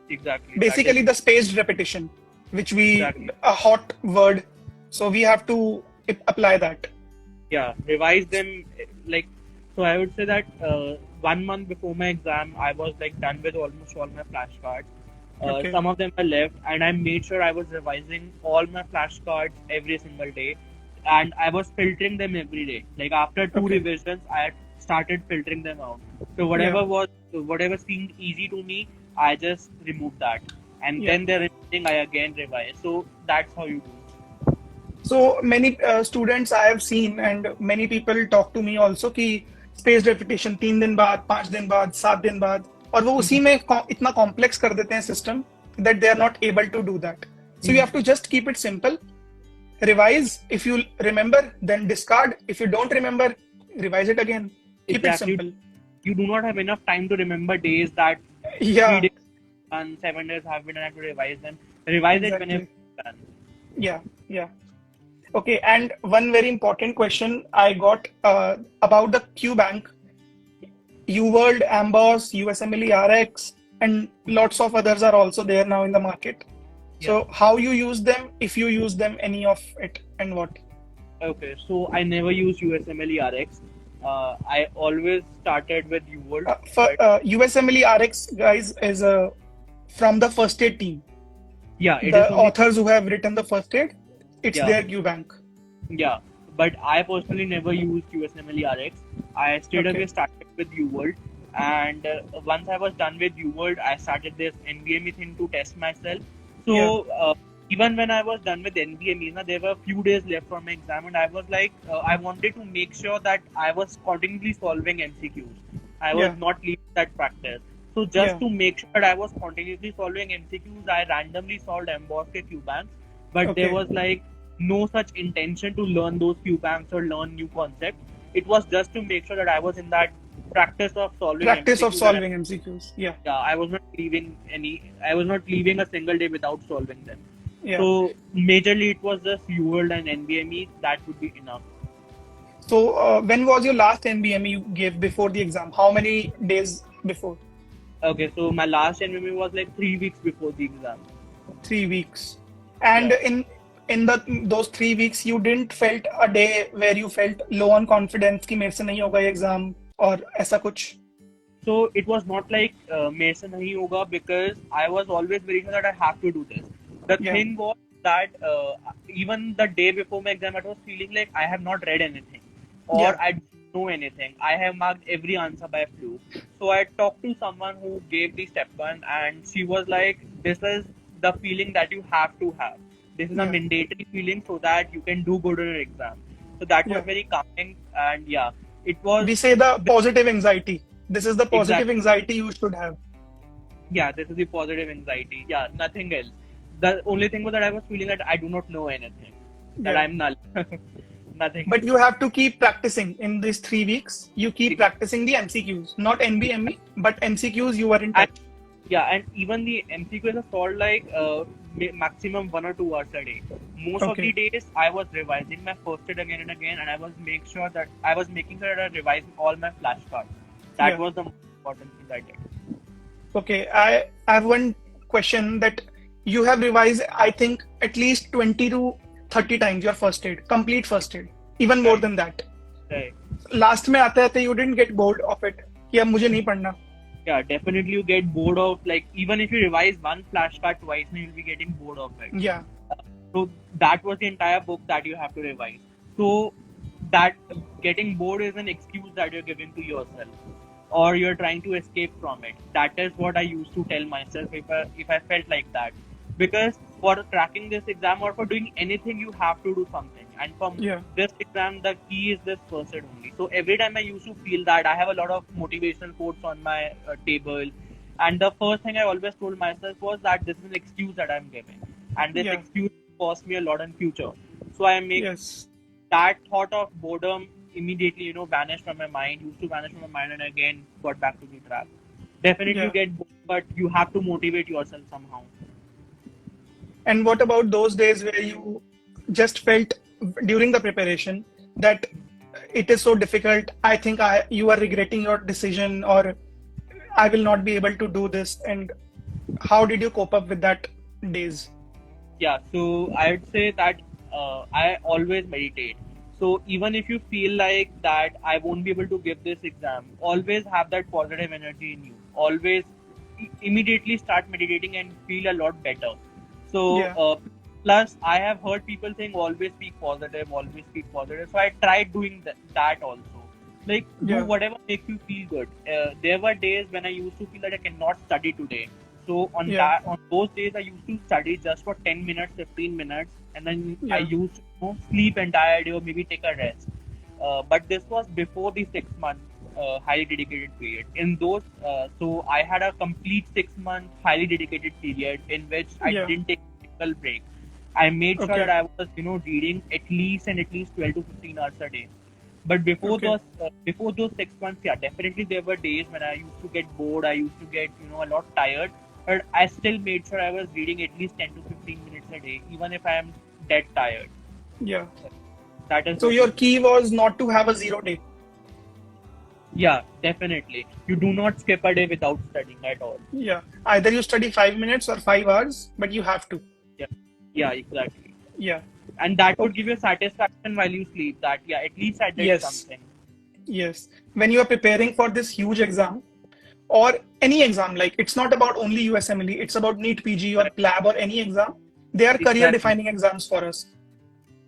Exactly. Basically, the spaced repetition, which Exactly. a hot word. So we have to apply that. Yeah, revise them. So I would say that 1 month before my exam, I was done with almost all my flashcards. Okay. Some of them were left, and I made sure I was revising all my flashcards every single day, and I was filtering them every day. Like after 2 revisions, I had started filtering them out. So whatever seemed easy to me, I just removed that, and then the remaining I again revise. So that's how you do. So many students I have seen and many people talk to me also कि spaced repetition 3 दिन बाद 5 दिन बाद 7 दिन बाद और वो उसी में इतना complex कर देते हैं system that they are not able to do that. So you have to just keep it simple. Revise if you remember, then discard. If you don't remember, revise it again. Keep it simple. You do not have enough time to remember days that 3 days and 7 days have been, and have to revise them. Revise it whenever you can. Yeah. Okay, and one very important question I got about the QBank, UWorld, Amboss, USMLE RX, and lots of others are also there now in the market. Yeah. So how you use them, if you use them, any of it, and what? Okay, so I never use USMLE RX. I always started with UWorld. USMLE RX, guys, is from the first aid team. Yeah, the authors who have written the first aid. It's their QBank. Yeah, but I personally never used USMLE RX. I straight away started with UWorld, and once I was done with UWorld, I started this NBME thing to test myself. So even when I was done with NBME, there were a few days left for my exam, and I was I wanted to make sure that I was continuously solving MCQs. I was not leaving that practice. So just to make sure that I was continuously solving MCQs, I randomly solved Emboss ke QBanks, but there was no such intention to learn those QBanks or learn new concepts. It was just to make sure that I was in that practice of solving MCQs. Yeah, I was not leaving a single day without solving them. Yeah. So majorly it was just UWorld and NBME. That would be enough. So when was your last NBME you gave before the exam? How many days before? Okay, so my last NBME was 3 weeks before the exam. 3 weeks. And in those 3 weeks, you didn't felt a day where you felt low on confidence कि मेरे से नहीं होगा ये exam और ऐसा कुछ? So it was not like मेरे से नहीं होगा, because I was always very sure that I have to do this. The Yeah. thing was that even the day before my exam, I was feeling like I have not read anything, or Yeah. I don't know anything. I have marked every answer by fluke. So I talked to someone who gave the step one, and she was like, "This is the feeling that you have to have. This is a Yeah. mandatory feeling so that you can do good in your exam." So that was Yeah. very calming, and yeah, it was We say the positive anxiety. This is the positive exactly. anxiety you should have. Yeah, this is the positive anxiety. Yeah, nothing else. The only thing was that I was feeling that I do not know anything, that Yeah. I'm null. Nothing But else. you have to keep practicing in these 3 weeks. You keep Ex- practicing the MCQs, not NBME, but MCQs you were in And touch. yeah, and even the MCQs are solved like maximum 1 or 2 hours a day. Most of the Okay. days I was revising my first aid again and again, and I was making sure that I revised all my flashcards. That Yeah. was the most important thing I did. Okay. I have one question that you have revised, I think, at least 20 to 30 times your first aid, complete first aid, even more Right, than that. right. Last में आते आते you didn't get bored of it कि अब मुझे नहीं पढ़ना. Yeah, definitely you get bored of, like, even if you revise one flashcard twice, you'll be getting bored of it. Yeah. So that was the entire book that you have to revise. So that getting bored is an excuse that you're giving to yourself, or you're trying to escape from it. That is what I used to tell myself if I felt like that. Because for cracking this exam or for doing anything, you have to do something. And from Yeah. this exam, the key is this first aid only. So every time I used to feel that, I have a lot of motivational quotes on my table. And the first thing I always told myself was that this is an excuse that I'm giving. And this Yeah. excuse cost me a lot in future. So I make Yes. that thought of boredom immediately, vanish from my mind, used to vanish from my mind, and again got back to the track. Definitely you Yeah. get bored, but you have to motivate yourself somehow. And what about those days where you just felt during the preparation that it is so difficult? I think you are regretting your decision, or I will not be able to do this. And how did you cope up with that days? Yeah, so I would say that I always meditate. So even if you feel like that I won't be able to give this exam, always have that positive energy in you. Always immediately start meditating and feel a lot better. So Yeah. plus I have heard people saying always speak positive, always speak positive. So I tried doing that also. Like, do Yeah. whatever makes you feel good. There were days when I used to feel that I cannot study today. So Yeah. on those days, I used to study just for 10 minutes, 15 minutes, and then I Yeah. used to sleep entire day or maybe take a rest. But this was before the 6 month highly dedicated period. In those, so I had a complete 6 month highly dedicated period in which I Yeah. didn't take a single break. I made sure that Okay. I was, reading at least 12 to 15 hours a day. But Okay. before those 6 months, yeah, definitely there were days when I used to get bored. I used to get a lot tired, but I still made sure I was reading at least 10 to 15 minutes a day, even if I am dead tired. Yeah. That is So the your thing. key was not to have a 0 day. Yeah, definitely. You do not skip a day without studying at all. Yeah. Either you study 5 minutes or 5 hours, but you have to. Yeah, yeah, exactly. Yeah. And that would Okay. give you satisfaction while you sleep. That, yeah, at least I did Yes. something. Yes. When you are preparing for this huge exam or any exam, like it's not about only USMLE, it's about NEET PG or Right. PLAB or any exam. They are career Exactly, defining exams for us.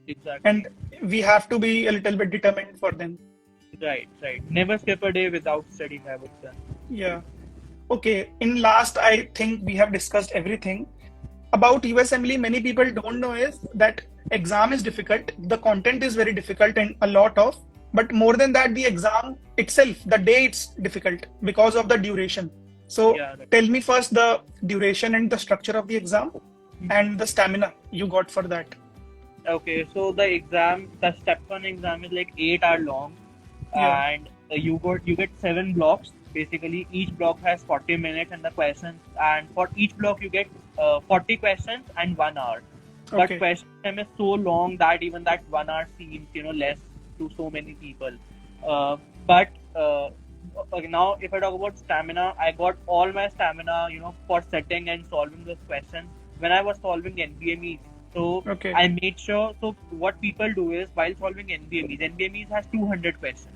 exactly. And we have to be a little bit determined for them. Right, right. Never skip a day without studying, I would say. Yeah. Okay. In last, I think we have discussed everything. About USMLE, many people don't know is that exam is difficult. The content is very difficult and a lot of, but more than that, the exam itself, the day it's difficult because of the duration. So Yeah, right. tell me first the duration and the structure of the exam and the stamina you got for that. Okay, so the step one exam is like 8 hour long, Yeah. and you get 7 blocks. Basically, each block has 40 minutes, and the questions, and for each block you get 40 questions and 1 hour. But Okay. question time is so long that even that 1 hour seems less to so many people. But okay, now if I talk about stamina, I got all my stamina for setting and solving those questions when I was solving NBMEs. So Okay. I made sure. So what people do is while solving NBMEs has 200 questions.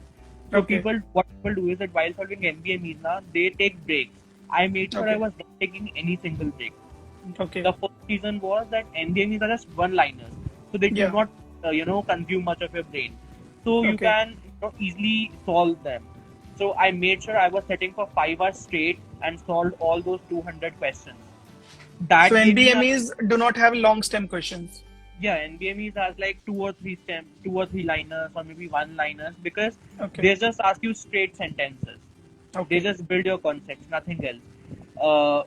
So Okay. what people do is that while solving MBMEs now, they take breaks. I made sure I Okay. was not taking any single break. Okay. The first reason was that NBMEs are just one-liners, so they do Yeah. not, consume much of your brain. So you Okay. can easily solve them. So I made sure I was sitting for 5 hours straight and solved all those 200 questions. So That gave me a NBMEs do not have long stem questions. yeah, NBMEs has like two or three liners, or maybe one liners, because Okay. they just ask you straight sentences. They Okay. just build your concepts, nothing else. Uh,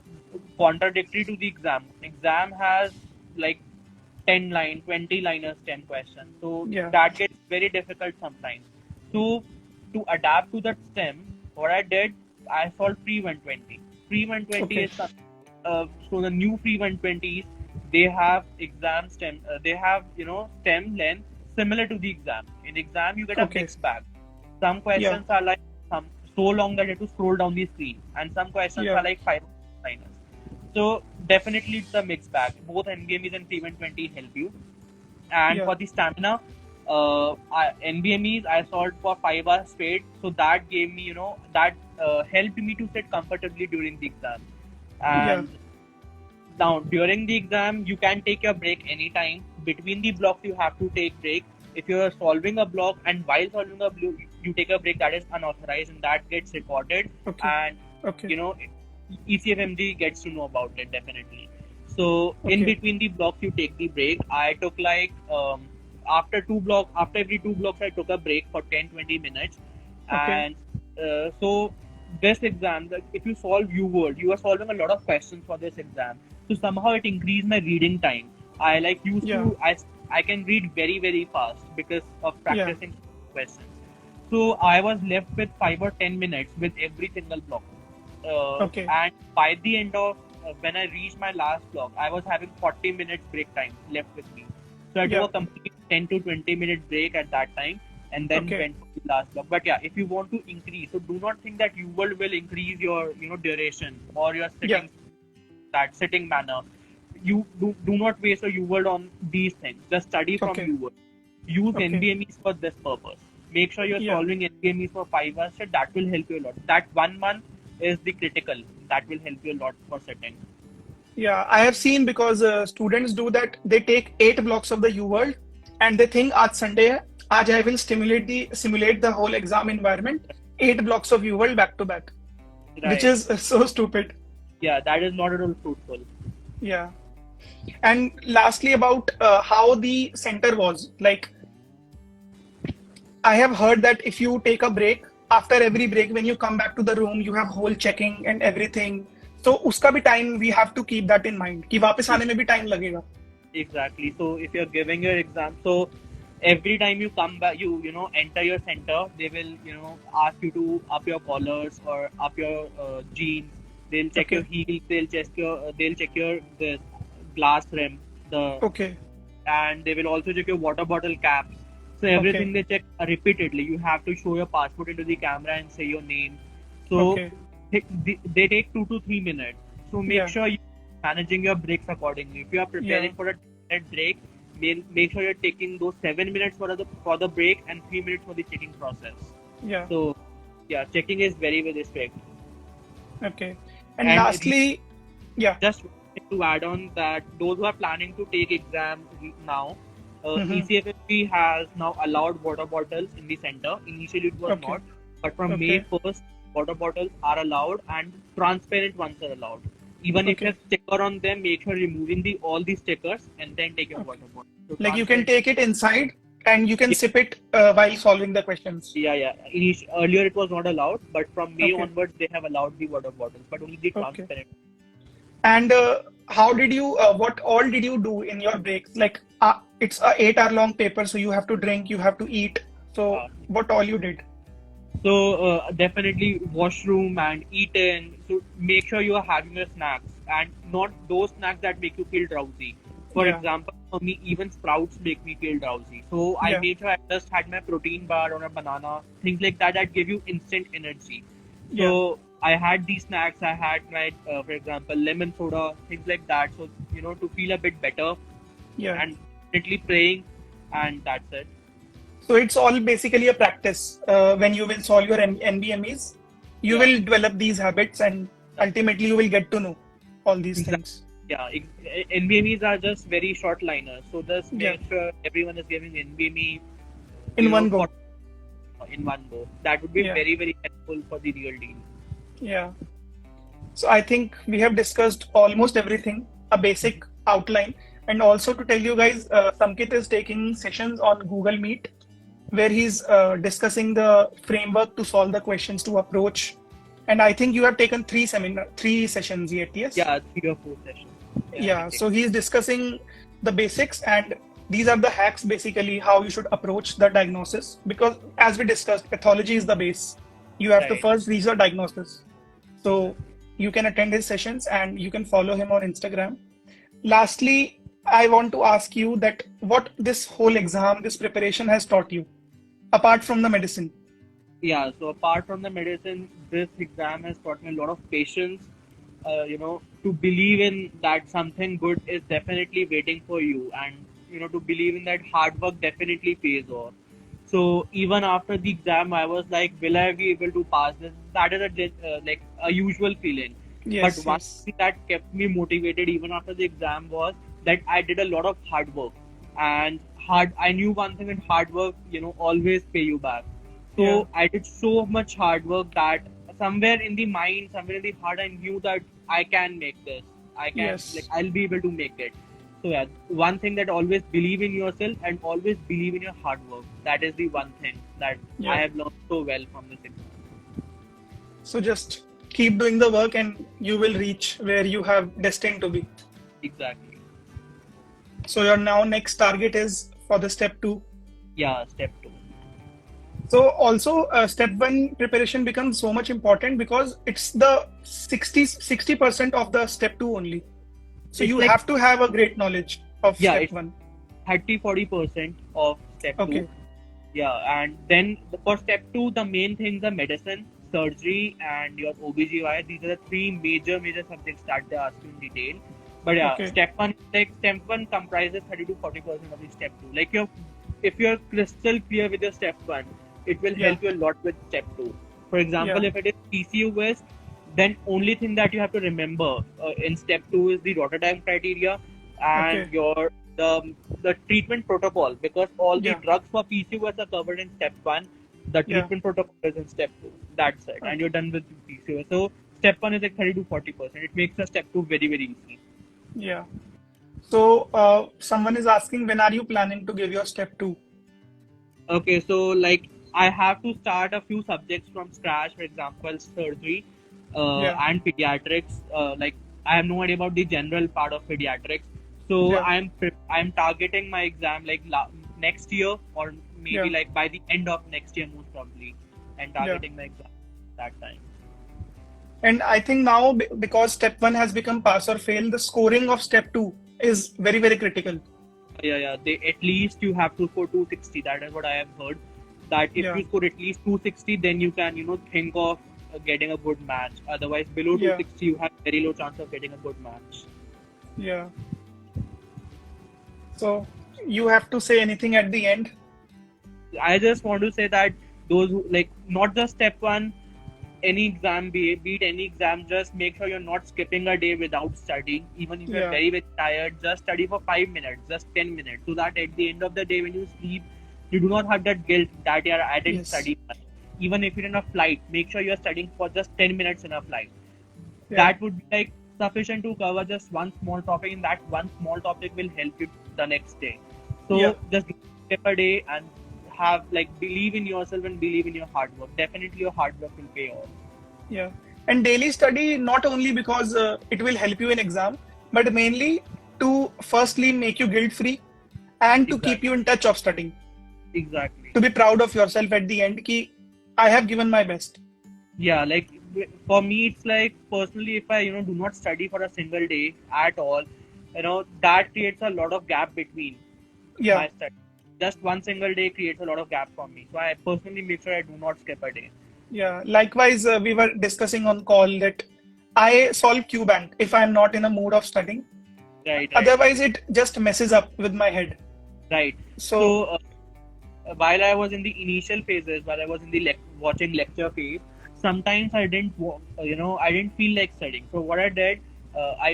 Contradictory to the exam. Exam has like 20 liners, 10 questions. So Yeah. that gets very difficult sometimes. So to adapt to that STEM, what I did, I solved pre 120. Pre 120 Okay. is so the new pre 120s, they have exam STEM, they have STEM length similar to the exam. In exam, you get a Okay. mixed bag. Some Yeah. questions are like so long that you have to scroll down the screen, and some questions are Yeah. like 5 liners. So definitely it's a mixed bag. Both NBMEs and T120 help you. And Yeah. for the stamina, NBMEs I solved for 5 hours straight. So that gave me, that helped me to sit comfortably during the exam. Yeah. And now during the exam, you can take your break anytime. Between the blocks, you have to take break. If you are solving a block and while solving a block, you take a break, that is unauthorized and that gets recorded. Okay. And Okay. you know ECFMG gets to know about it definitely. So in Okay. between the blocks, you take the break. I took like after every 2 blocks, I took a break for 10-20 minutes. Okay. And so this exam, if you solve UWorld, you are solving a lot of questions for this exam. So somehow it increased my reading time. I like used Yeah. to I can read very very fast because of Yeah. practicing questions. So I was left with 5 or 10 minutes with every single block. Okay. And by the end of when I reached my last block, I was having 40 minutes break time left with me. So I took Yeah. a complete 10 to 20 minute break at that time and then Okay. went for the last block. But yeah, if you want to increase, so do not think that you will increase your duration or your Yeah. sitting manner. You do not waste your UWorld on these things. Just study from Okay. UWorld. Use Okay. NBMEs for this purpose. Make sure you're Yeah. solving NBMEs for 5 hours. So that will help you a lot. That 1 month is the critical. That will help you a lot for sitting. Yeah. I have seen because students do that. They take 8 blocks of the U world and they think आज Sunday है. आज I will simulate the whole exam environment. 8 blocks of U world back to back, which Right. is so stupid. Yeah, that is not at all fruitful. Yeah. And lastly, about how the center was like. I have heard that if you take a break, after every break, when you come back to the room, you have whole checking and everything. So उसका भी time we have to keep that in mind कि वापस आने में भी time लगेगा. Exactly. So if you're giving your exam, so every time you come back, you enter your center, they will ask you to up your collars or up your jeans. They'll check your Okay. heels. They'll check your the glass rim, the Okay. and they will also check your water bottle caps. So Okay. everything they check repeatedly. You have to show your passport into the camera and say your name. So Okay. they take 2 to 3 minutes. So make Yeah. sure you're managing your breaks accordingly. If you are Yeah. preparing for a 10-minute break, make sure you're taking those 7 minutes for the break and 3 minutes for the checking process. Yeah. So yeah, checking is very very strict. Okay. And And lastly, yeah. just to add on that those who are planning to take exams now, Mm-hmm. ECFSP has now allowed water bottles in the center. Initially it was Okay. not, but from May Okay. 1st, water bottles are allowed and transparent ones are allowed. Even if you Okay. have sticker on them, make sure removing all the stickers and then take your Okay. water bottle. So Like you can transparent. take it inside and you can Yeah, sip it while solving the questions. yeah. Earlier it was not allowed, but from May Okay. onwards they have allowed the water bottles, but only the Okay. transparent. And how did you, what all did you do in your breaks? Like it's a 8 hour long paper, so you have to drink, you have to eat. So Uh, what all you did? So definitely washroom and eat in. So make sure you are having your snacks and not those snacks that make you feel drowsy. For Yeah. example, for me, even sprouts make me feel drowsy. So I Yeah. made sure I just had my protein bar or a banana, things like that that give you instant energy. Yeah. So I had these snacks. I had my, for example, lemon soda, things like that. So to feel a bit better Yeah. and definitely praying, and that's it. So it's all basically a practice. When you will solve your NBMEs, you Yeah, will develop these habits, and ultimately you will get to know all these exactly. things. Yeah, NBMEs are just very short liners. So just Yeah, make sure everyone is giving NBME, in one for go. in one go. That would be Yeah, very, very helpful for the real deal. yeah. So I think we have discussed almost everything, a basic outline. And also to tell you guys, Samkit is taking sessions on Google Meet where he's discussing the framework to solve the questions to approach. And I think you have taken three sessions yet, yes? Yeah, 3 or 4 sessions. Yeah, we Yeah, take. so he's discussing the basics, and these are the hacks basically how you should approach the diagnosis. Because as we discussed, pathology is the base. You have to Right. first reach the diagnosis. So Exactly. you can attend his sessions and you can follow him on Instagram. Lastly, I want to ask you that what this whole exam, this preparation has taught you, apart from the medicine. Yeah, so apart from the medicine, this exam has taught me a lot of patience. To believe in that something good is definitely waiting for you, and to believe in that hard work definitely pays off. So even after the exam, I was like, "Will I be able to pass this?" That is like a usual feeling. But Yes, one yes. thing that kept me motivated even after the exam was that I did a lot of hard work, and hard. I knew one thing: that hard work, always pay you back. Yeah. So I did so much hard work that somewhere in the mind, somewhere in the heart, I knew that I can make this. I can, like, Yes. I'll be able to make it. So yeah, one thing that always believe in yourself and always believe in your hard work. That is the one thing that I Yeah. have learned so well from this exam. So just keep doing the work and you will reach where you have destined to be. Exactly. So your now next target is for the step two. Yeah, step two. So also step one preparation becomes so much important because it's the 60% of the step two only. So It's you like, have to have a great knowledge of yeah, step it's one. 30-40% of step two. Okay. Yeah, and then for step two, the main things are medicine, surgery, and your OBGY. These are the three major subjects that they ask you in detail. But yeah, Okay. step one comprises 30 to 40% of the step two. Like if you're crystal clear with your step one, it will Yeah. help you a lot with step two. For example, Yeah. if it is PCOS, then only thing that you have to remember in step two is the Rotterdam criteria and Okay. the treatment protocol, because all the Yeah. drugs for PCOS are covered in step one. The Yeah. treatment protocol is in step two. That's it, and Okay. you're done with PCOS. So step one is like 30 to 40%. It makes the step two very very easy. Yeah. So someone is asking when are you planning to give your step two? Okay, so like I have to start a few subjects from scratch. For example, surgery Yeah. and pediatrics. Like I have no idea about the general part of pediatrics. So Yeah. I'm targeting my exam like next year, or maybe Yeah. like by the end of next year most probably, and Yeah. targeting my exam that time. And I think now because step one has become pass or fail, the scoring of step two is very, very critical. Yeah. They at least you have to score 260. That is what I have heard. That if Yeah. you score at least 260, then you can think of getting a good match. Otherwise, below Yeah. 260, you have very low chance of getting a good match. Yeah. So you have to say anything at the end. I just want to say that those who like not just step one, any exam, be it any exam, just make sure you're not skipping a day without studying. Even if you're Yeah. very, very tired, just study for 5 minutes, just 10 minutes, so that at the end of the day, when you sleep, you do not have that guilt that I didn't Yes. study much. Even if you're in a flight, make sure you're studying for just 10 minutes in a flight. Yeah. That would be like sufficient to cover just one small topic, and that one small topic will help you the next day. Yeah. So just skip a day and have like believe in yourself and believe in your hard work. Definitely your hard work will pay off. Yeah. And daily study not only because it will help you in exam, but mainly to firstly make you guilt free and to keep Exactly. you in touch of studying. Exactly. To be proud of yourself at the end ki I have given my best. Yeah, like for me, it's like personally, if I do not study for a single day at all, that creates a lot of gap between Yeah. my study. Just one single day creates a lot of gap for me. So I personally make sure I do not skip a day. Yeah. Likewise, we were discussing on call that I solve Q bank if I'm not in a mood of studying. Right. Otherwise, it just messes up with my head. Right. So So while I was in the initial phases, while I was in the watching lecture phase, sometimes I didn't, I didn't feel like studying. So what I did,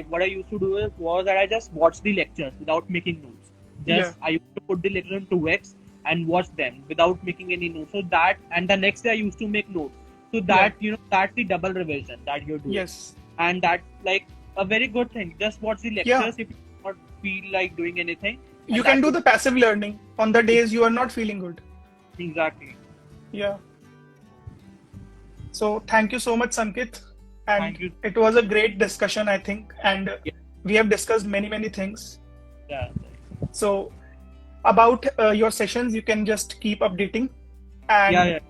what I used to do was that I just watched the lectures without making notes. Yeah. Just I used to put the lecture on 2x and watch them without making any notes. So that, and the next day I used to make notes. So that that's the double revision that you're doing. Yes. And that's like a very good thing. Just watch the lectures if you don't feel like doing anything. You can do the passive learning on the days you are not feeling good. Exactly. Yeah. So thank you so much, Samkit. And Thank you. it was a great discussion, I think. And we have discussed many things. Yeah. So about your sessions, you can just keep updating. And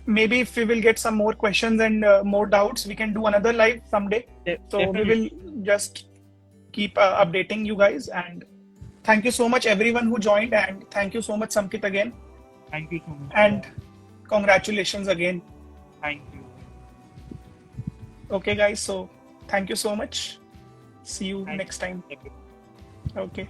maybe if we will get some more questions and more doubts, we can do another live someday. So Definitely. we will just keep updating you guys. And thank you so much, everyone who joined. And thank you so much, Samkit, again. Thank you so much. And congratulations again. Thank you. Okay, guys. So thank you so much. See you next time. Okay.